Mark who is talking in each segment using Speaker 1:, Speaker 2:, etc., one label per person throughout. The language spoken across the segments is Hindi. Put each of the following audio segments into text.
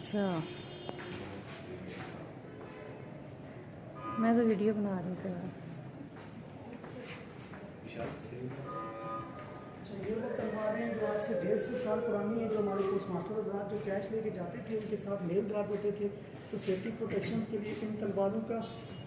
Speaker 1: अच्छा, मैं तो वीडियो बना रही थी।
Speaker 2: ये वो तलवारें जो आज से 150 साल पुरानी है, जो हमारे पोस्ट मास्टर आजाद जो कैश लेके जाते थे उनके साथ नेल गार्ड होते थे, तो सेफ्टी प्रोटेक्शन के लिए इन तलवारों का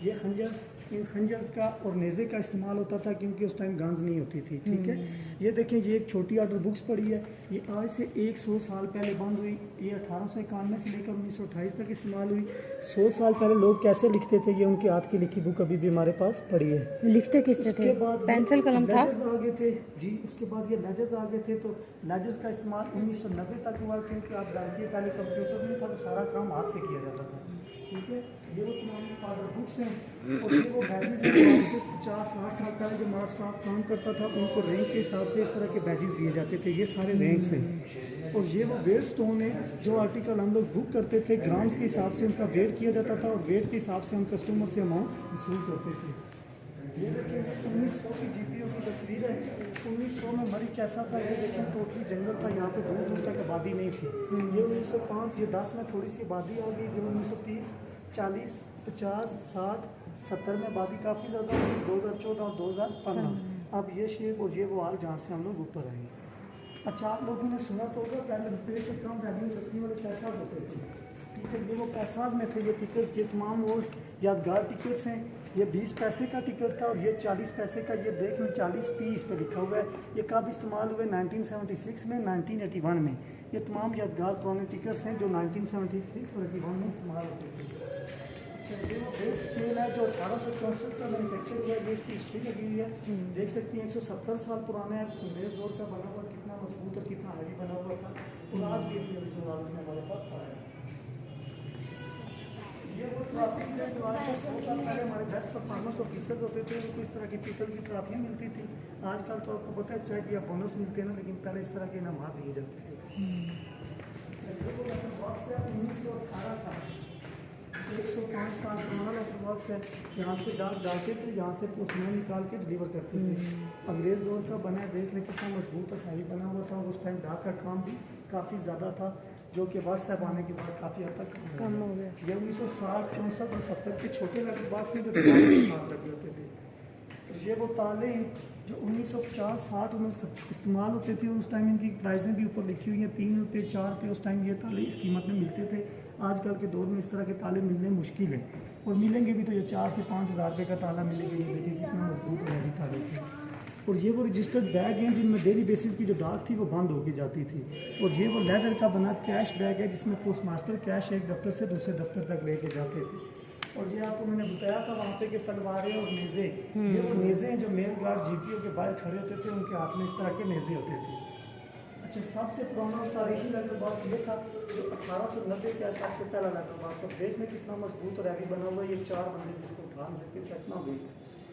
Speaker 2: ये खंजर, इन खंजर्स का और नेज़े का इस्तेमाल होता था, क्योंकि उस टाइम गन्स नहीं होती थी। ठीक है, ये देखें, ये एक छोटी ऑर्डर बुक्स पड़ी है, ये आज से 100 साल पहले बंद हुई। ये 1891 से लेकर 1928 तक इस्तेमाल हुई। 100 साल पहले लोग कैसे लिखते थे, ये उनके हाथ की लिखी बुक अभी भी हमारे पास पड़ी है।
Speaker 1: लिखते किससे थे? पेंसिल कलम था?
Speaker 2: लेजर्स आ गए थे जी, उसके बाद ये लेजर्स आ गए थे, तो लेजर्स का इस्तेमाल 1990 तक हुआ, क्योंकि आप जानती हैं पहले कंप्यूटर नहीं था, तो सारा काम हाथ से किया जाता था। ठीक है, ये वो तमाम ऑर्डर बुक्स हैं, और ये वो बैजेज हैं आज से 50-60 साल पहले जो हमारा स्टाफ काम करता था, उनको रैंक के हिसाब से इस तरह के बैजेस दिए जाते थे। ये सारे रैंक्स हैं, और ये वो वेट स्टोन है, जो आर्टिकल हम लोग बुक करते थे ग्राम्स के हिसाब से उनका वेट किया जाता था, और वेट के हिसाब से हम कस्टमर से अमाउंट वसूल करते थे। ये देखिए 1900 की GPO की तस्वीर है। 1900 में मरी कैसा था, ये देखिए टोटली जंगल था, यहाँ पे दूर दूर तक आबादी नहीं थी। ये 1905, ये 10 में थोड़ी सी आबादी हो गई, जो 1930, 40, 50, 60, 70 में आबादी काफ़ी ज़्यादा हुई, 2014 और 2015। अब ये शेप और ये वो हाल जहाँ से हम लोग ऊपर आए। अच्छा, आप लोगों ने सुना तो होगा पहले रुपये से कम वैल्यू रखने वाले पैसा होते थे। ठीक है, ये वो पैसाज में थे ये टिकट्स, ये तमाम वो यादगार टिकट्स हैं। ये 20 पैसे का टिकट था, और ये 40 पैसे का, ये देख लें 40 पी इस पर लिखा हुआ है। ये कब इस्तेमाल हुए? 1976 में, 1981 में। ये तमाम यादगार पुराने टिकट्स हैं जो 1976 और 81 में इस्तेमाल होते थे। अच्छा, ये वो बेस स्केल है जो 1864 का मैनुफैक्चर हुआ है, ये इसकी हिस्ट्री लगी हुई है, देख सकती हैं। 170 साल पुराना है, अंग्रेज दौर का बना हुआ, कितना मजबूत और कितना हैवी बना हुआ था, और आज भी हमारे पास पाया है। ये वो ट्रॉफी है जो आज से 100 साल पहले हमारे बेस्ट परफॉर्मेंस ऑफिसर्स होते थे, उनको इस तरह की पीतल की ट्रॉफियाँ मिलती थी। आजकल तो आपको पता है चाहे कि आप बोनस मिलते हैं ना, लेकिन पहले इस तरह के इनाम दिए जाते थे। 1918 का 105 साल पुराना लेटर बॉक्स है। यहाँ से डाक डालते थे, यहाँ से पोस्टमैन निकाल के डिलीवर करते थे। अंग्रेज दौर का बना है, देख लें कितना मजबूत और हैवी बना हुआ था। उस टाइम डाक का काम भी काफ़ी ज़्यादा था, जो कि व्हाट्सएप आने के बाद काफ़ी हद तक कम हो गया। ये 1960, 64 और 70 के छोटे लेटर बॉक्स हैं जो दीवारों के साथ लगे होते थे। तो ये वो ताले हैं जो 1950-60 में इस्तेमाल होते थे। उस टाइम इनकी प्राइजें भी ऊपर लिखी हुई हैं, 3 रुपये 4 रुपये उस टाइम ये ताले इस कीमत में मिलते थे। आजकल के दौर में इस तरह के ताले मिलने मुश्किल है, और मिलेंगे भी तो ये 4 से 5 हज़ार रुपये का ताला मिलेगा। ये देखिए कितना मजबूत और हैवी ताले थे। और ये वो रजिस्टर्ड बैग हैं जिनमें डेली बेसिस की जो डाक थी वो बंद होके जाती थी। और ये वो लेदर का बना कैश बैग है जिसमें पोस्ट मास्टर कैश एक दफ्तर से दूसरे दफ्तर तक लेके जाते थे। और ये आपको मैंने बताया था वहाँ पे कि तलवारें और नेज़े, ये वो नेज़े हैं जो मेल गार्ड GPO के बाहर खड़े होते थे, उनके हाथ में इस तरह के नेज़े होते थे। अच्छा, सबसे पुराना तारीखी लेटर बॉक्स ये था जो 1890 का सबसे पहला लेटर बॉक्स। अब देख लें कितना मजबूत और हैवी बना हुआ है, ये 4 बंदे जिसको उठा नहीं सकते, इसका इतना वेट।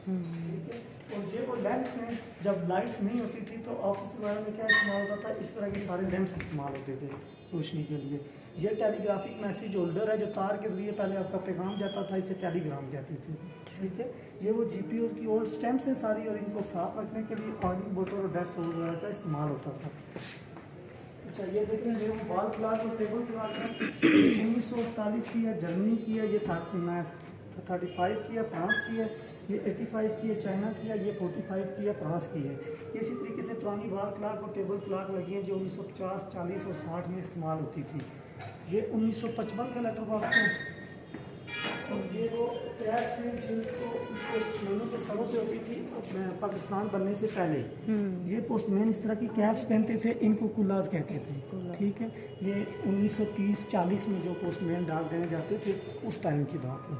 Speaker 2: ठीक है, और ये वो लैंप्स हैं, जब लाइट्स नहीं होती थी तो ऑफिस वगैरह में क्या इस्तेमाल होता था, इस तरह के सारे लैंप्स इस्तेमाल होते थे रोशनी के लिए। ये टेलीग्राफिक मैसेज होल्डर है जो तार के जरिए पहले आपका पैगाम जाता था, इसे टेलीग्राम कहते थे। ठीक है, ये वो GPOs की ओल्ड स्टैम्प्स हैं सारी, और इनको साफ रखने के लिए ऑर्डिंग बोटर और डेस्क वगैरह का इस्तेमाल होता था। अच्छा, ये देखें, ये वो वॉल क्लॉक और टेबल क्लॉक है, 1948 की है, जर्मनी की है। ये 35 की है, फ्रांस की है। ये 85 की है, चाइना की है। ये 45 की है, फ्रांस की है। इसी तरीके से पुरानी वॉल क्लॉक और टेबल क्लॉक लगी हैं जो 1950, 40 और 60 में इस्तेमाल होती थी। ये 1955 का लेटर बॉक्स है, और ये वो टैक्स हैं जिनको पोस्टमैनों के सरों से होती थी पाकिस्तान बनने से पहले। ये पोस्टमैन इस तरह की कैप्स पहनते थे, इनको कुल्लाज कहते थे। ठीक है, ये 1930-40 में जो पोस्टमैन डाक देने जाते थे उस टाइम की बात है।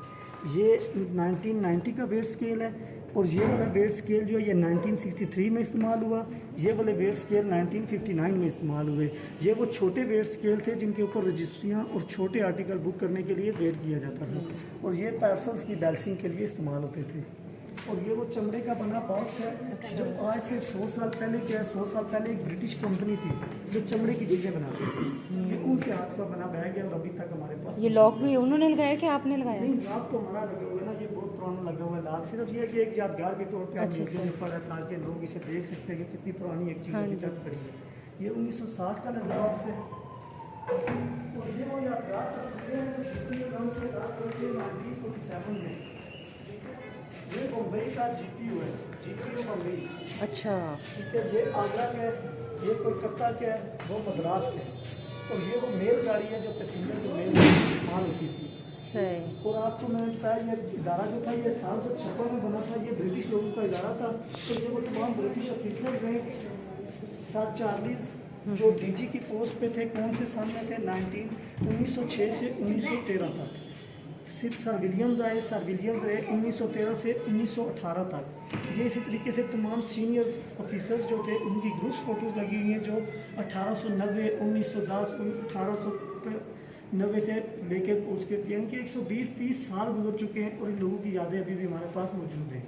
Speaker 2: ये 1990 का वेट स्केल है, और ये वाला वेट स्केल जो है ये 1963 में इस्तेमाल हुआ। ये वाले वेट स्केल 1959 में इस्तेमाल हुए। ये वो छोटे वेट स्केल थे जिनके ऊपर रजिस्ट्रियाँ और छोटे आर्टिकल बुक करने के लिए वेट किया जाता था, और ये पार्सल्स की बैलेंसिंग के लिए इस्तेमाल होते थे। और ये वो चमड़े का बना बॉक्स है जो आज से 100 साल पहले क्या है, 100 साल पहले एक ब्रिटिश कंपनी थी जो चमड़े की चीज़ें बनाती थी। ये उनके हाथ का बना बैग है, और अभी तक हमारे पास।
Speaker 1: ये लॉक भी उन्होंने लगाया कि आपने लगाया?
Speaker 2: नहीं, लॉक तो हमारा लगा हुआ है ना, ये बहुत पुराना लगा हुआ है लॉक। सिर्फ ये कि एक यादगार के तौर पे आप म्यूजियम में पड़ा है ताकि लोग इसे देख सकते हैं कि कितनी पुरानी एक चीज़ अभी तक पड़ी है। ये 1960 का लगा बॉक्स है, और ये वो यादगार नाम से बात करते हैं 1947 में। ये बम्बई का जीपीयू है, जीपीयू बम्बई।
Speaker 1: अच्छा।
Speaker 2: ठीक है, ये आगरा का है, ये कोलकाता का है, वो मद्रास का है। और ये वो मेल गाड़ी है जो पैसेंजर जो मेल इस्तेमाल होती थी।
Speaker 1: सही।
Speaker 2: और आपको मैंने बताया ये इदारा जो था ये 1856 में बना था। ये ब्रिटिश लोगों का इदारा था। तो ये वो तमाम ब्रिटिश ऑफिसर हैं 40 जो डीजी की पोस्ट पे थे, कौन से सन में थे? 1906 से 1913 तक। सिर्फ सर विलियम्स आए, सर विलियम्स रहे 1913 से 1918 तक। ये इसी तरीके से तमाम सीनियर ऑफिसर्स जो थे उनकी ग्रुप्स फ़ोटोज़ लगी हुई हैं जो 1890, 1910, 1890 से लेके उसके यानी कि 120-30 साल गुजर चुके हैं और इन लोगों की यादें अभी भी हमारे पास मौजूद हैं।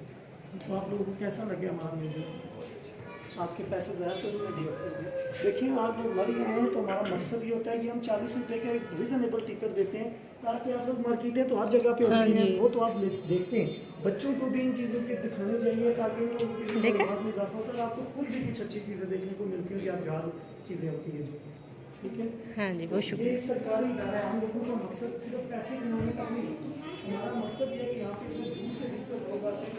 Speaker 2: तो आप लोगों को कैसा लगे हमारा म्यूजियम? आपके पैसे ज़्यादा तो नहीं दिए। देखिए आप लोग मर गए हैं तो हमारा मकसद ये होता है कि हम 40 रुपये का एक रीज़नेबल टिकट देते हैं ताकि आप लोग मार्केटें तो हर जगह पे होती हैं, वो तो आप देखते हैं। बच्चों को भी इन चीज़ों की दिखानी चाहिए ताकि उन लोगों की दिमाग में इजाफा होता है, आपको खुद भी कुछ अच्छी चीज़ें देखने को मिलती हैं, यादगार चीज़ें होती हैं। ठीक है,
Speaker 1: हाँ जी, बहुत शुक्रिया।
Speaker 2: ये एक सरकारी इदारा है, हम लोगों का मकसद सिर्फ पैसे कमाने का नहीं, हमारा मकसद ये है कि यहाँ पे दूर से जिस लोग आते हैं